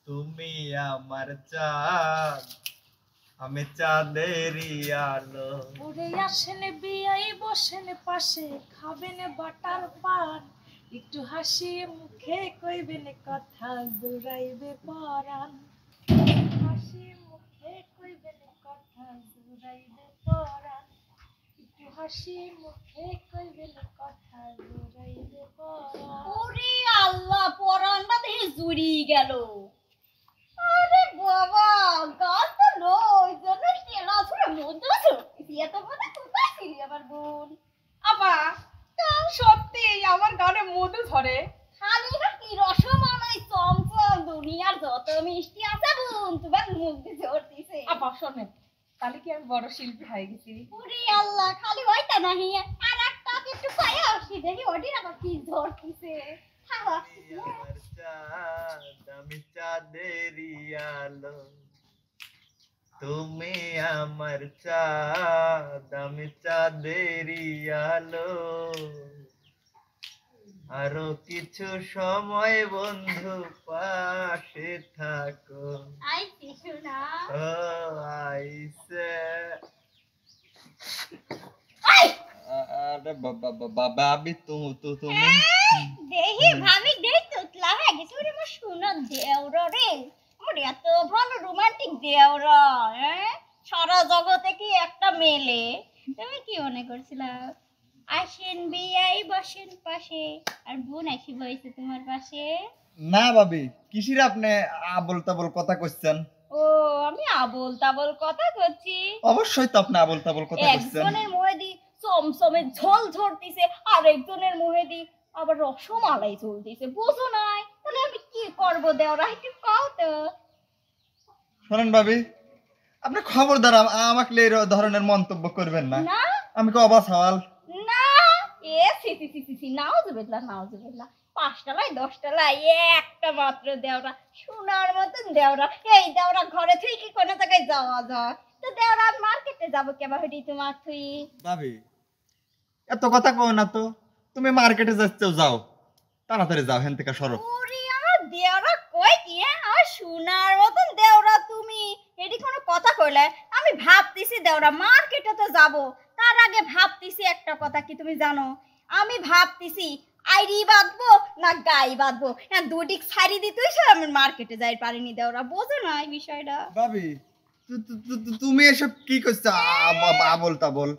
তুমি আমার চাঁদ, আমি চাঁদেরই আলো। ওরে আসেন বিয়াই বসেন পাশে, খাবেন বাটার পান, একটু হাসি মুখে কইবেন কথা জুড়াইবে পরাণ। হাসি মুখে কইবেন কথা জুড়াইবে পরাণ, একটু হাসি মুখে কইবেন কথা জুড়াইবে পরাণ। ওরে আল্লাহ, পরানটা দেখে জুড়ি গেল। আরে বাবা, গান তো নয়, জন্য টেলা ধরে মধ্যে চলতেছি। এত কথা কোথায় ছিলি আমার বোন? আপা সত্যি আমার গানে মধু ধরে। খালি না কি রসমালাই চমচম, দুনিয়ার যত মিষ্টি আছে বোন তোমার মুখ দিয়ে ঝরতেছে। আপা শোনেন, তাহলে কি আমি বড় শিল্পী হয়ে গেছি? ওরে আল্লাহ, খালি ওইটা নাহি আর একটা একটু পায়ে আসি দেখি ওটির আবার কি ঝরতেছে। আমার চাঁদ, আমি চাঁদেরই আলো। তুমি আমার চাঁদ, আমি চাঁদেরই আলো। আরো কিছু সময় বন্ধু পাশে থাকো। আইছি শোনা। ও আইসে। আরে ভাবি তুমি দেহি ভাবি দেই তোতলা হয়ে গেছে। ওরে আমার সোনা দেওরা রে, আমার এত ভালো রোমান্টিক দেওরা। সারা জগতে কি একটা মেলে? তুমি কি মনে করছিলা? আসেন বিয়াই বসেন পাশে, আর বোন আসি বইছে তোমার পাশে। না ভাবি, কিসির আপনি আবল তাবল কথা কইছেন? ও, আমি আবল তাবল কথা করছি? অবশ্যই তো আপনি আবল তাবল কথা কইছেন। একজনের মুখে দি চমচমে ঝোল ঝরতিছে, আর একজনের মুখে দি আবার রসমালাই ঝুলতিছে। বুঝো নাই? তাহলে আমি কি করব দেওরা, একটু কও তো। শোনেন ভাবি, আপনি খবরদার আমাকে এই ধরনের মন্তব্য করবেন না। না আমি কি অবাক সওয়াল? না, এ সি সি সি সি, নাউজুবিল্লাহ নাউজুবিল্লাহ। 5 টালায় 10 টালায় একটা মাত্র দেওরা, সোনার মতন দেওরা। এই দেওরা ঘরে থেকে কি কোনো জায়গায় যাওয়া যায়? তো দেওরা মার্কেটে যাবো কেবা হেডি তোমার তুই? ভাবি এত কথা কও না তো। তুমি মার্কেটে যাচ্ছেও যাও, তাড়াতাড়ি যাও, হেন থেকে সরো। ওরে আমার দেওরা কই কি? আর সোনার মতন দেওরা তুমি, এডি কোনো কথা কইলে? আমি ভাবতেছি দেওরা মার্কেটে তো যাব, তার আগে ভাবতেছি একটা কথা কি তুমি জানো? আমি ভাবতেছি আইরি বাঁধবো না গাই বাঁধবো। হ্যাঁ, দুটি ছাড়ি দিতেই সে আমি মার্কেটে যাই পারিনি দেওরা। বোঝো না এই বিষয়টা? ভাবি তুমি এসব কি কইছো? আবল তাবল।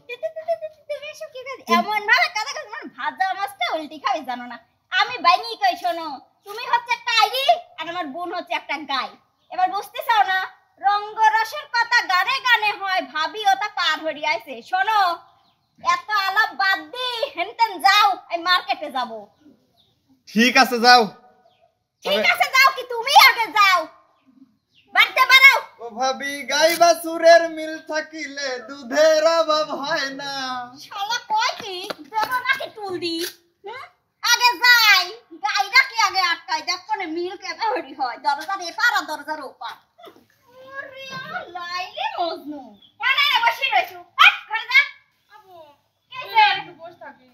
তুমি এসব কি করে এমন ভাবে কথা কইছো? মানে ভাজা মাছটা উল্টি খাবে জানো না? আমি বাইনি কই শোনো, তুমি হচ্ছে একটা আইরি আর আমার বোন হচ্ছে একটা গাই। এবার বুঝতে চাও না? রঙ্গরসের কথা গানে গানে হয়, ভাবি ওটা পার হরি আইছে। শোনো, এত আলাপ বাদ দি, হেনতেন যাও, এই মার্কেটে যাব। ঠিক আছে যাও। ঠিক আছে যাও, কি তুমি আগে যাও, বাড়তে পারো। ও ভাবি, গাই বাছুরের মিল থাকিলে দুধের অভাব হয় না। শালা কয় কি দেব নাকি টুল দি? আগে যাই, গাইরা কি আগে আটকাই দেখ কোনে মিল কেবে হরি হয়। দরজার এপার আর দরজার ওপার। ওরে লাইলে মজনু, না বসে রইছু। হাট ঘরে যা। আপু এই যে একটু বসে থাকি।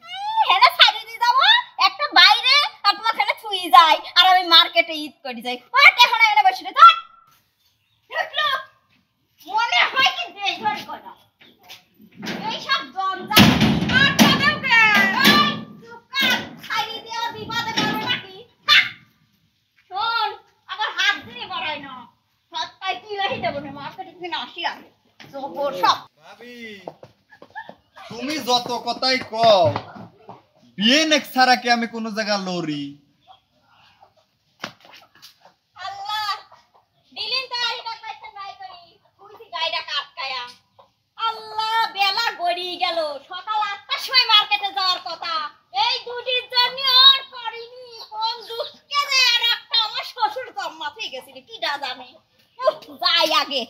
হেনা ছাড়ি দি যাব একটা বাইরে, আর তোমার খানে ছুই যায়, আর আমি মার্কেটে ঈদ করি যাই। হাট এখন এনে বসে রই। হাট দেখলো, মনে হয় কি দেই ধরে কথা এই সব জঞ্জাল আর কবেও কে ওই চুপকার ছাড়ি দিয়া বিপদে পড়বে নাকি? শোন, আবার হাত দিয়ে বাড়াই না, হাত পাই কি লাহি দেব না, মার্কেটে কিনে আসি আগে জবর সব। ভাবি তুমি যত কথাই কও, বিয়ে নেক ছাড়া কি আমি কোন জায়গা লড়ি? আল্লাহ দিলিন তো আইটা কইতে নাই করি কইছি গাইডা কাটকায়া। আল্লাহ বেলা গড়ি গেল, সকাল 8টার সময় মার্কেটে যাওয়ার কথা। এই দুটির জন্য আর পারিনি। কোন দুঃখে যে আর একটা আমার শ্বশুর জম্মা থেকে গেছিল কি ডা জানে। যাই আগে।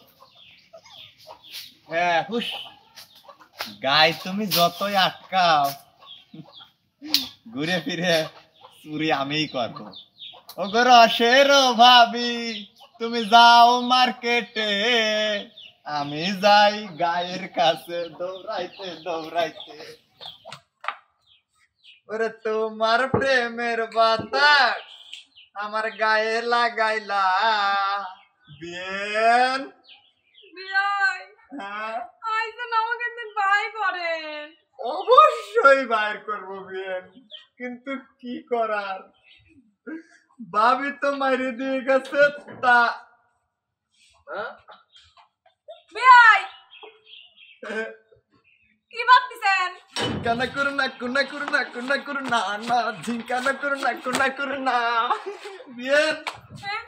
হ্যাঁ হুশ, গাই তুমি যতই আটকাও, ঘুরে ফিরে চুরি আমিই করবো। ও গো রসের ভাবি, তুমি যাও মার্কেটে, আমি যাই গায়ের কাছে দৌড়াইতে দৌড়াইতে। ওরে তোমার প্রেমের বাতাস আমার গায়ে লাগাইলা বিয়েন বিয়াই হ্যাঁ আইছেন আমাকে একদিন বাই করেন। অবশ্যই বাইর করবো বিয়েন, কিন্তু কি করার, ভাবি তো মাইরে দিয়ে গেছে তা বিয়াই কি ভাবতেছেন? কানা করু না কুনা করু না কুনা করু না না ঝিঙ্কানা করু না কুনা করু না বিয়েন হ্যাঁ?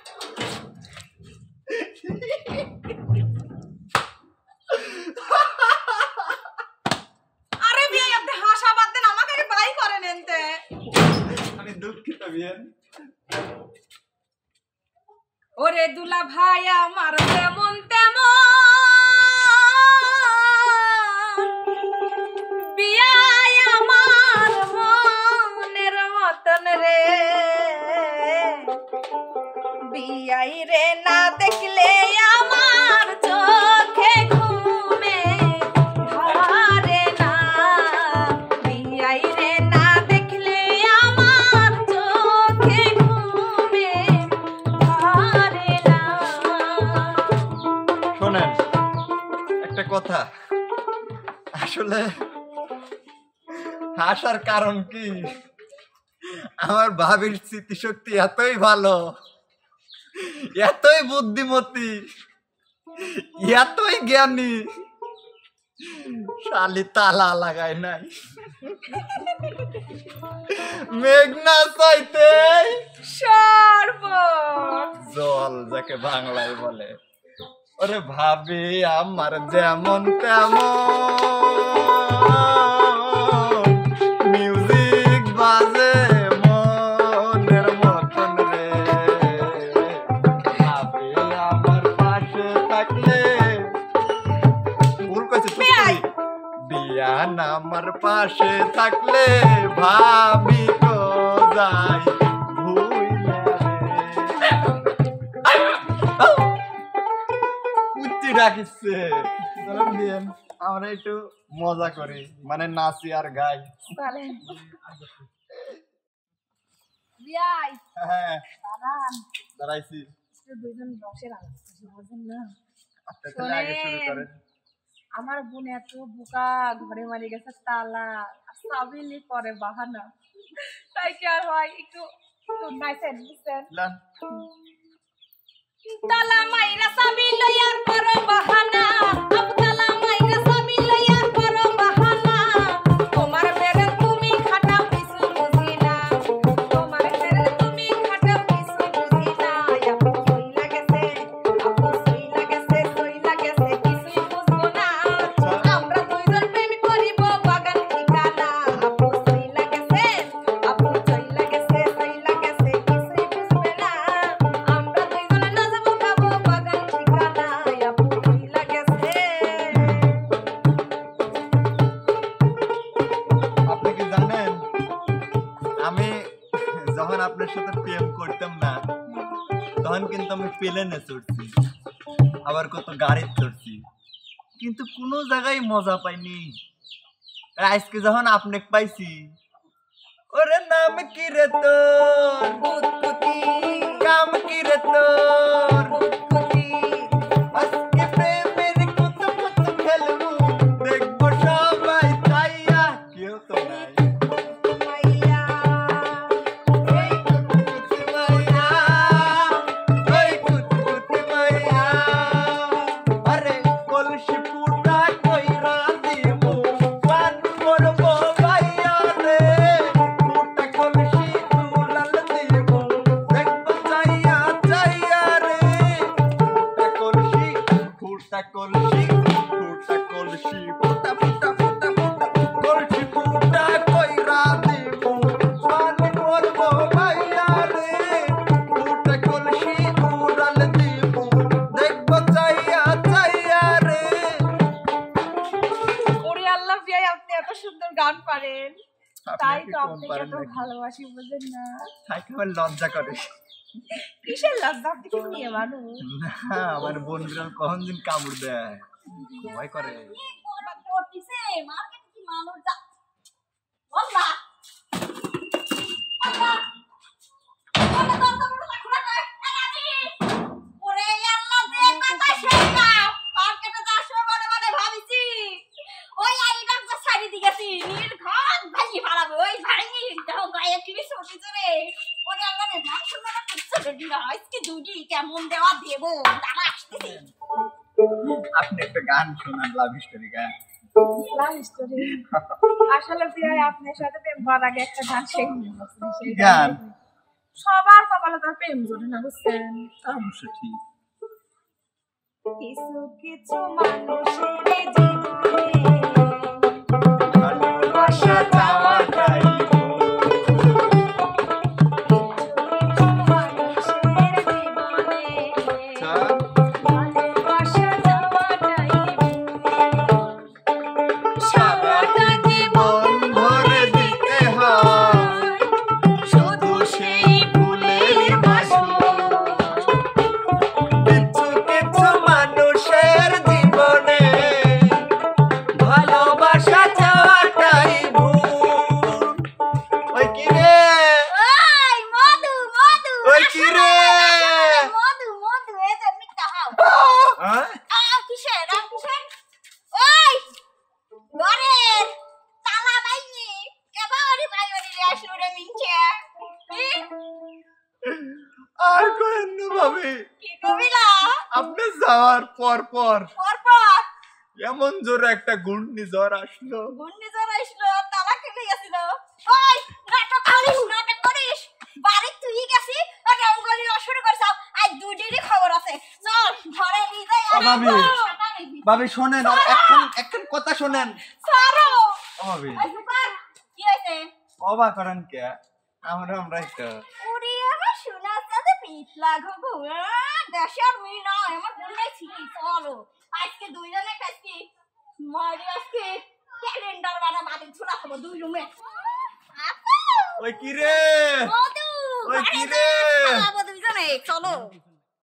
আরে বিয়াই আপনি হাসা বাদ দেন, আমাকে আগে বাই করেন এনতে। আমি দুঃখিত বিয়েন। ওরে দুলা ভাই আমার তেমন তেমন বিয়াই আমার মনের মতন রে, বিয়াই রে না দেখলে আমার চোখে ঘুমে ধরে না, বিয়াই রে না দেখলে আমার চোখে ঘুমে ধরে না। শোনেন একটা কথা, আসলে হাসার কারণ কি, আমার ভাবির স্মৃতিশক্তি এতই ভালো, এতই বুদ্ধিমতী, এতই জ্ঞানী, শালি তালা লাগায় নাই, মেঘনা চাইতে সর্বত জল যাকে বাংলায় বলে। ওরে ভাবি আমার যেমন তেমন মিউজিক বাজে মনের মতন রে, ভাবি আমার পাশে থাকলে ভুল কইছে বিয়ান আমার পাশে থাকলে ভাবি তো যাই ভুইলা রে উচ্চি রাখিছে। চলেন বিয়েন আমরা একটু মজা করি, মানে নাচি আর গাই। বিয়াই হ্যাঁ দাঁড়ান, দাঁড়াইছি। দুইজন বসে রাখছি বুঝেন না। আপনি তাহলে আগে শুরু করেন। আমার বোন এত বোকা, ঘরে মারি গেছে তালা, সাবিলি করে বাহানা, তাই কি আর হয়, একটু নাইছেন বুঝছেন। লান তালা মাইরা সাবি লইয়া করো বাহানা, আব তালা মাইরা সাবি লইয়া করো বাহানা, তোমার মেরে তুমি খাটাও কিছু বুঝি না, তোমার মেরে তুমি খাটাও কিছু বুঝি না, আপু সই লাগেছে, আপু সই লাগেছে, সই লাগেছে কিছুই বুঝবো না, আমরা দুইজন প্রেম করিব বাগান ঠিকানা, আপু সই লাগেছে, আপু সই লাগেছে, সই লাগেছে কিছুই বুঝবে না, আমরা দুইজনে নাচবো গাবো বাগান ঠিকানা, আপু সই লাগেছে। আপনি কি জানেন, আমি যখন আপনার সাথে প্রেম করতাম না তখন কিন্তু আমি প্লেনে চড়ছি, আবার কত গাড়িতে চড়ছি, কিন্তু কোনো জায়গায় মজা পাইনি। আজকে যখন আপনি পাইছি, ওরে নাম কি রে তোর, কুতকুতি কাম কি রে তোর, কুতকুতি আজকে প্রেমের কত কত খেলবো, দেখবো সবাই চাইয়া, কেউ তো নাই মাইয়া ওই কুতকুতি মাইয়া, ওই কুতকুতি মাইয়া, আরে কলসি পুটা কইরা দিব, পান করবো ভাইয়া রে, পুটা কলসি দুলাল দিব, দেখবো চাইয়া চাইয়া রে, পুটা কলসি পুটা কলসি পুটা পুটা পুটা পুটা কলসি পুটা কইরা দিব, পান করবো ভাইয়া রে, পুটা কলসি দুলাল দিব, দেখবো চাইয়া চাইয়া রে। ওরে আল্লাহ বিয়াই আপনি এত সুন্দর গান পারেন, আপনি তাই কি তো কম আপনাকে পারেন এত নাকি? ভালোবাসি বুঝেন না। তাই কি আমার লজ্জা করে? কিসের লজ্জা, আপনি কি নিয়ে মানুষ? না, আমার বোন বিড়াল কখন দিন কামড় দেয়, ভয় করে। করতেছে মার্কেটে কি মানুষ যা বলবা আল্লাহ আল্লাহ দরজা দুটি কেমন দেওয়া দেবো দাঁড়া আসতেছি। আপনি একটা গান শোনান, লাভ স্টোরি গান। লাভ স্টোরি আসলে প্রিয় আপনার সাথে প্রেম করার আগে একটা গান শেখনি সেই গান? সবার কপালে তার প্রেম জোটে না বুঝছেন। অবশ্য ঠিক। কিছু কিছু মানুষের জীবনে ভালোবাসা চাওয়াটাই সারাটা জীবন ভরে দিতে হয় শুধু সেই ফুলেরই মাসুল। কিছু কিছু মানুষের জীবনে ভালোবাসা চাওয়াটাই ভুল। ওই কি রে, ওই মধু মধু ওই কি রে? মধু মধু এ যে মিথ্যা হাও হ্যাঁ? কিসের কিসের ওই ঘরের তালা বাইনি এবারে বাইরে আসলো রে মিনছে আর কোন ভাবে কি কবিলা আপনি যাওয়ার পর পর পরপর এমন জোরে একটা ঘূর্ণিঝড় আসলো। ঘূর্ণিঝড় আসলো তালা কেটে গেছিল। ওই নাটক করিস বাড়ি তুই গেছি আর রঙ্গলি শুরু করছ। আজ দুটিরই খবর আছে, চল ঘরে নিয়ে যাই। ও ভাবি, ভাবি শোনেন, আর এখন কথা শোনেন। সারো ও ভাবি, আই সুপার কি হইছে? অবাক করেন কে? আমরা একটা উড়ি আমার শোনার সাথে পিঠ লাগো গো দেশের মেয়ে না আমার বললাই ছিল। চলো আজকে দুইজনে কাছে মারি আজকে ক্যালেন্ডার বানা বাড়ি ঝুলা খাবো দুই রুমে। ওই কি রে, মধু ওই কি রে? খাবো দুইজনে চলো।